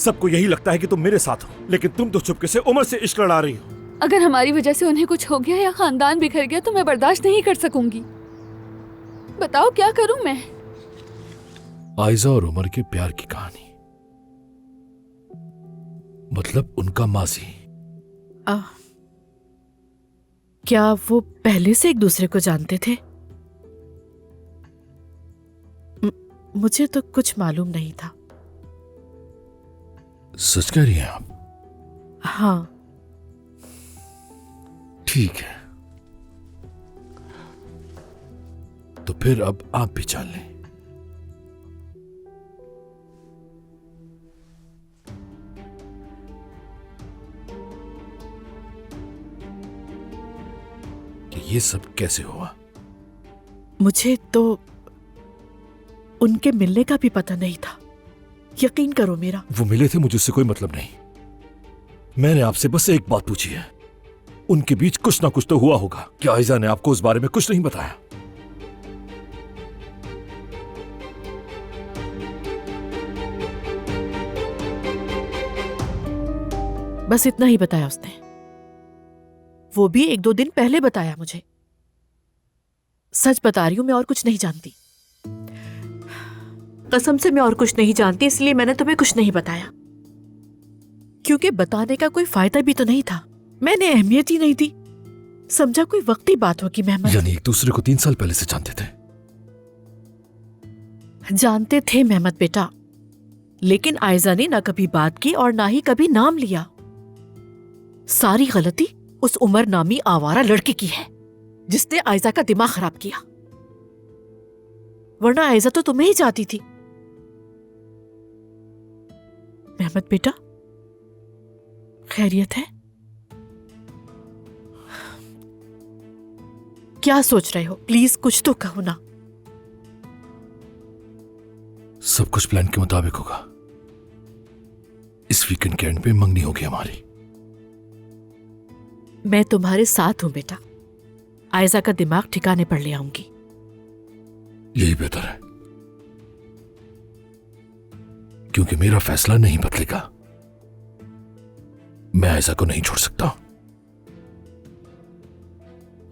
सबको यही लगता है कि तुम मेरे साथ हो, लेकिन तुम तो चुपके से उमर से इश्क लड़ा रही हो। अगर हमारी वजह से उन्हें कुछ हो गया या खानदान बिखर गया तो मैं बर्दाश्त नहीं कर सकूंगी। बताओ क्या करूं मैं? आयजा और उमर के प्यार की कहानी, मतलब उनका माजी। क्या वो पहले से एक दूसरे को जानते थे? मुझे तो कुछ मालूम नहीं था। सच कह रही हैं आप? हाँ। ठीक है, तो फिर अब आप भी चल लें। कि ये सब कैसे हुआ? मुझे तो उनके मिलने का भी पता नहीं था, यकीन करो मेरा। वो मिले थे, मुझे उससे कोई मतलब नहीं। मैंने आपसे बस एक बात पूछी है, उनके बीच कुछ ना कुछ तो हुआ होगा। क्या आयजा ने आपको उस बारे में कुछ नहीं बताया? बस इतना ही बताया उसने, वो भी 1-2 दिन पहले बताया मुझे। सच बता रही हूं, मैं और कुछ नहीं जानती। कसम से मैं और कुछ नहीं जानती, इसलिए मैंने तुम्हें कुछ नहीं बताया, क्योंकि बताने का कोई फायदा भी तो नहीं था। मैंने अहमियत ही नहीं दी, समझा कोई वक्ती बात होगी। मेहमत, यानी एक दूसरे को 3 साल पहले से जानते थे? जानते थे मेहमत बेटा, लेकिन आयजा ने ना कभी बात की और ना ही कभी नाम लिया। सारी गलती उस उमर नामी आवारा लड़के की है, जिसने आयजा का दिमाग खराब किया। वरना आयजा तो तुम्हें ही चाहती थी। मेहमत बेटा, खैरियत है? क्या सोच रहे हो? प्लीज कुछ तो कहो ना। सब कुछ प्लान के मुताबिक होगा। इस वीकेंड के एंड पे मंगनी होगी हमारी। मैं तुम्हारे साथ हूं बेटा, आयजा का दिमाग ठिकाने पर ले आऊंगी। यही बेहतर है, क्योंकि मेरा फैसला नहीं बदलेगा। मैं आयजा को नहीं छोड़ सकता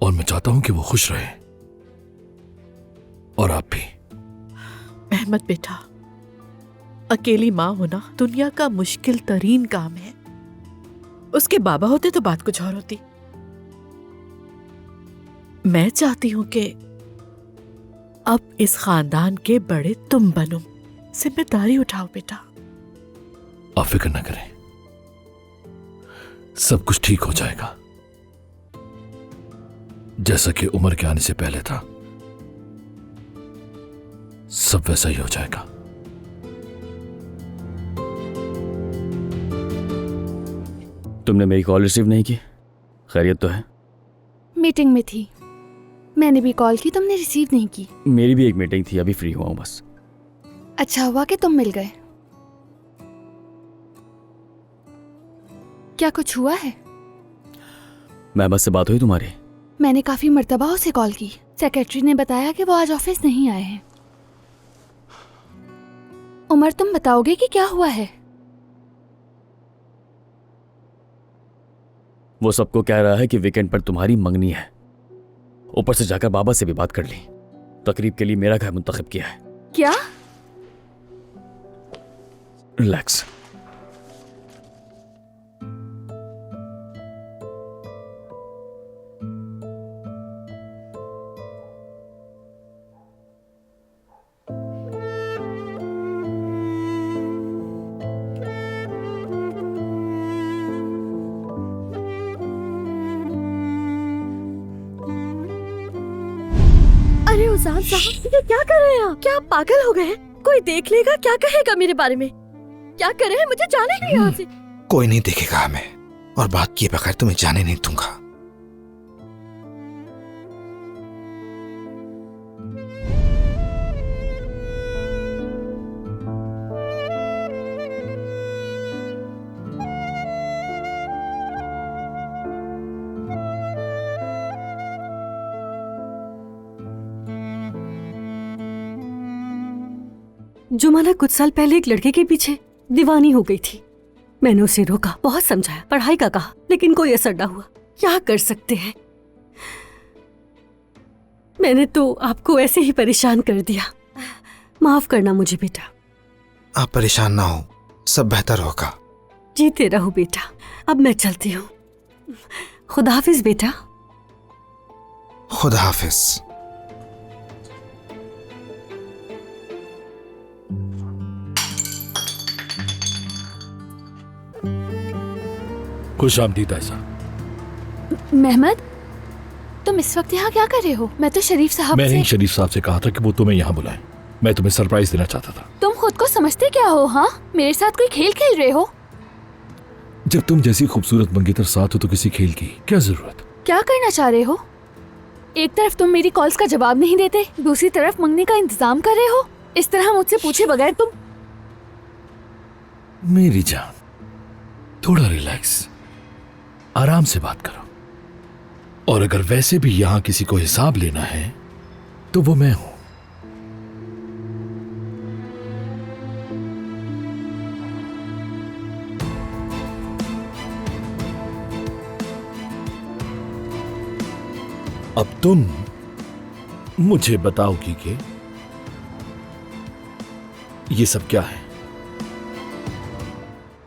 और मैं चाहता हूं कि वो खुश रहे, और आप भी। मेहमत बेटा, अकेली मां होना दुनिया का मुश्किल तरीन काम है। उसके बाबा होते तो बात कुछ और होती। मैं चाहती हूं कि अब इस खानदान के बड़े तुम बनो, जिम्मेदारी उठाओ बेटा। आप फिक्र न करें, सब कुछ ठीक हो जाएगा, जैसा कि उमर के आने से पहले था। सब वैसा ही हो जाएगा। तुमने मेरी कॉल रिसीव नहीं की? खैरियत तो है? मीटिंग में थी, मैंने भी कॉल की, तुमने रिसीव नहीं की। मेरी भी एक मीटिंग थी, अभी फ्री हुआ हूं बस। अच्छा हुआ कि तुम मिल गए। क्या कुछ हुआ है? महबत से बात हुई तुम्हारी? मैंने काफी मर्तबा उसे कॉल की। सेक्रेटरी ने बताया कि वो आज ऑफिस नहीं आए हैं। उमर, तुम बताओगे कि क्या हुआ है? वो सबको कह रहा है कि वीकेंड पर तुम्हारी मंगनी है। ऊपर से जाकर बाबा से भी बात कर ली, तकरीब के लिए मेरा घर मुंतखब किया है। क्या? रिलैक्स। अरे उजान साहब, ये क्या कर रहे हैं आप? क्या आप पागल हो गए हैं? कोई देख लेगा, क्या कहेगा मेरे बारे में? क्या करे हैं? मुझे जाने नहीं यहाँ से। कोई नहीं देखेगा हमें, और बात किए बगैर तुम्हें जाने नहीं दूंगा। जुमाना कुछ साल पहले एक लड़के के पीछे दीवानी हो गई थी। मैंने उसे रोका, बहुत समझाया, पढ़ाई का कहा, लेकिन कोई असर ना हुआ। क्या कर सकते हैं? मैंने तो आपको ऐसे ही परेशान कर दिया। माफ करना मुझे बेटा। आप परेशान ना हो, सब बेहतर होगा। जीते रहो बेटा। अब मैं चलती हूँ। खुदा हाफिज बेटा। खुदा हाफिज। खुश आमदीद आयशा। मेहमद, तुम इस वक्त यहाँ क्या कर रहे हो? मैं तो शरीफ साहब मैंने से... ही शरीफ साहब से कहा था कि वो तुम्हें यहाँ बुलाएं। मैं तुम्हें सरप्राइज देना चाहता था। तुम खुद को समझते क्या हो? हाँ, मेरे साथ कोई खेल खेल रहे हो? जब तुम जैसी खूबसूरत मंगेतर साथ हो तो किसी खेल की क्या जरूरत? क्या करना चाह रहे हो? एक तरफ तुम मेरी कॉल्स का जवाब नहीं देते, दूसरी तरफ मंगने का इंतजाम कर रहे हो। इस तरह मुझसे पूछे बगैर तुम... मेरी जान, थोड़ा रिलैक्स, आराम से बात करो। और अगर वैसे भी यहां किसी को हिसाब लेना है तो वो मैं हूं। अब तुम मुझे बताओगी कि ये सब क्या है?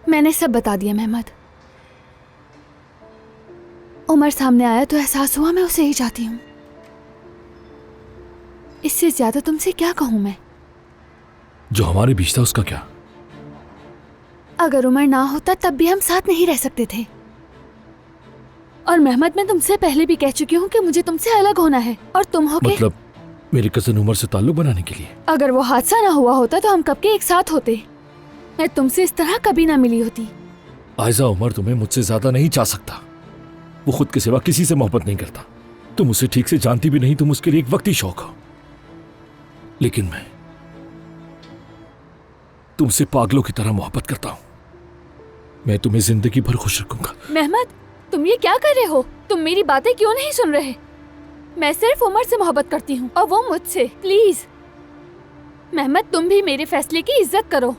मैंने सब बता दिया मेहमद। उमर सामने आया तो एहसास हुआ मैं उसे ही चाहती हूँ। इससे ज्यादा तुमसे क्या कहूँ मैं? जो हमारे बीच था उसका क्या? अगर उमर ना होता तब भी हम साथ नहीं रह सकते थे। और मेहमद, मैं तुमसे पहले भी कह चुकी हूँ कि मुझे तुमसे अलग होना है और तुम हो के... मतलब मेरे कजन उमर से ताल्लुक बनाने के लिए? अगर वो हादसा ना हुआ होता तो हम कब के एक साथ होते। मैं तुमसे इस तरह कभी ना मिली होती। आयजा, उमर तुम्हें मुझसे ज्यादा नहीं चाह सकता। वो खुद के सिवा किसी से मोहब्बत नहीं करता। तुम उसे ठीक से जानती भी नहीं, तुम उसके लिए एक वक्ती शौक हो। लेकिन मैं तुमसे पागलों की तरह मोहब्बत करता हूं। मैं तुम्हें जिंदगी भर खुश रखूंगा। मेहमद, तुम ये क्या कर रहे हो? तुम मेरी बातें क्यों नहीं सुन रहे? मैं सिर्फ उमर से मोहब्बत करती हूँ और वो मुझसे। प्लीज मेहमद, तुम भी मेरे फैसले की इज्जत करो।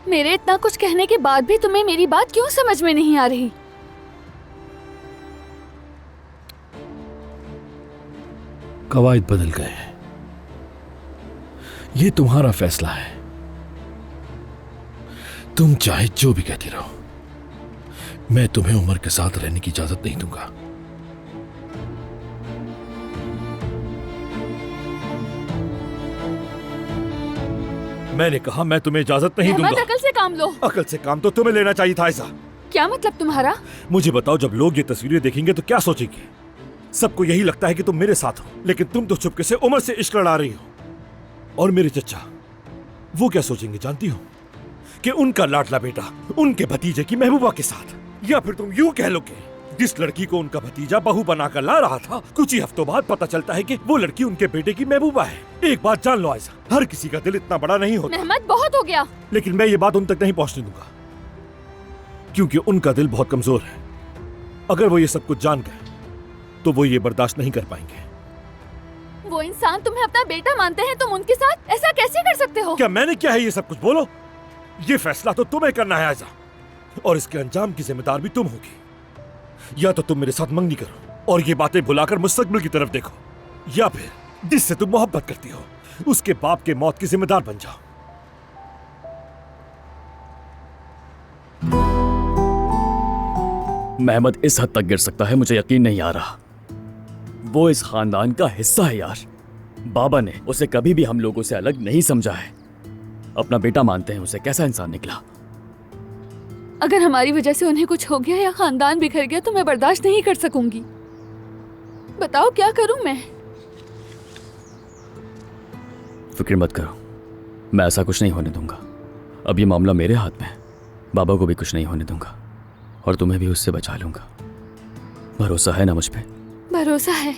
मेरे इतना कुछ कहने के बाद भी तुम्हें मेरी बात क्यों समझ में नहीं आ रही? कवायद बदल गए हैं। ये तुम्हारा फैसला है। तुम चाहे जो भी कहती रहो, मैं तुम्हें उमर के साथ रहने की इजाजत नहीं दूंगा। मैंने कहा मैं तुम्हें इजाजत नहीं दूंगा। अकल से काम लो। अकल से काम तो तुम्हें लेना चाहिए था आयशा। क्या मतलब तुम्हारा? मुझे बताओ, जब लोग ये तस्वीरें देखेंगे तो क्या सोचेंगे? सबको यही लगता है कि तुम मेरे साथ हो, लेकिन तुम तो चुपके से उमर से इश्क लड़ा रही हो। और मेरे चचा, वो क्या सोचेंगे जानती हो? कि उनका लाडला बेटा उनके भतीजे की महबूबा के साथ। या फिर तुम यूं कह लो कि जिस लड़की को उनका भतीजा बहू बनाकर ला रहा था, कुछ ही हफ्तों बाद पता चलता है कि वो लड़की उनके बेटे की महबूबा है। एक बात जान लो आयशा, हर किसी का दिल इतना बड़ा नहीं होता। मेहमद, बहुत हो गया। लेकिन मैं ये बात उन तक नहीं पहुंचने दूंगा, क्योंकि उनका दिल बहुत कमजोर है। अगर वो ये सब कुछ जान गए तो वो ये बर्दाश्त नहीं कर पाएंगे। वो इंसान तुम्हें अपना बेटा मानते हैं, तुम उनके साथ ऐसा कैसे कर सकते हो? क्या मैंने क्या है ये सब कुछ? बोलो। ये फैसला तो तुम्हें करना है आयशा, और इसके अंजाम की जिम्मेदार भी तुम होगी। या तो तुम मेरे साथ मंगनी करो और ये बातें भुलाकर मुस्तकबिल की तरफ देखो, या फिर जिससे तुम मोहब्बत करती हो उसके बाप के मौत की जिम्मेदार बन जाओ। मेहमद इस हद तक गिर सकता है, मुझे यकीन नहीं आ रहा। वो इस खानदान का हिस्सा है यार। बाबा ने उसे कभी भी हम लोगों से अलग नहीं समझा है। अपना बेटा मानते हैं उसे। कैसा इंसान निकला। अगर हमारी वजह से उन्हें कुछ हो गया या खानदान बिखर गया तो मैं बर्दाश्त नहीं कर सकूंगी। बताओ क्या करूं मैं? फिक्र मत करो, मैं ऐसा कुछ नहीं होने दूंगा। अब ये मामला मेरे हाथ में है। बाबा को भी कुछ नहीं होने दूंगा और तुम्हें भी उससे बचा लूंगा। भरोसा है ना मुझ पे? भरोसा है,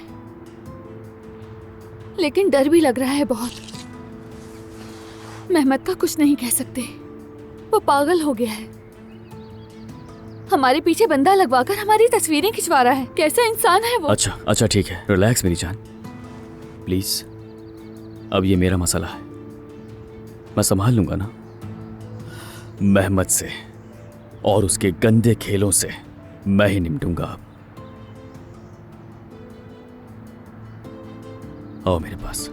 लेकिन डर भी लग रहा है बहुत। मेहमद का कुछ नहीं कह सकते, वो पागल हो गया है। हमारे पीछे बंदा लगवाकर हमारी तस्वीरें खिंचवा रहा है। कैसा इंसान है वो? अच्छा ठीक है, रिलैक्स मेरी जान, प्लीज। अब ये मेरा मसला है, मैं संभाल लूंगा ना। मेहमद से और उसके गंदे खेलों से मैं ही निपटूंगा अब। आओ मेरे पास।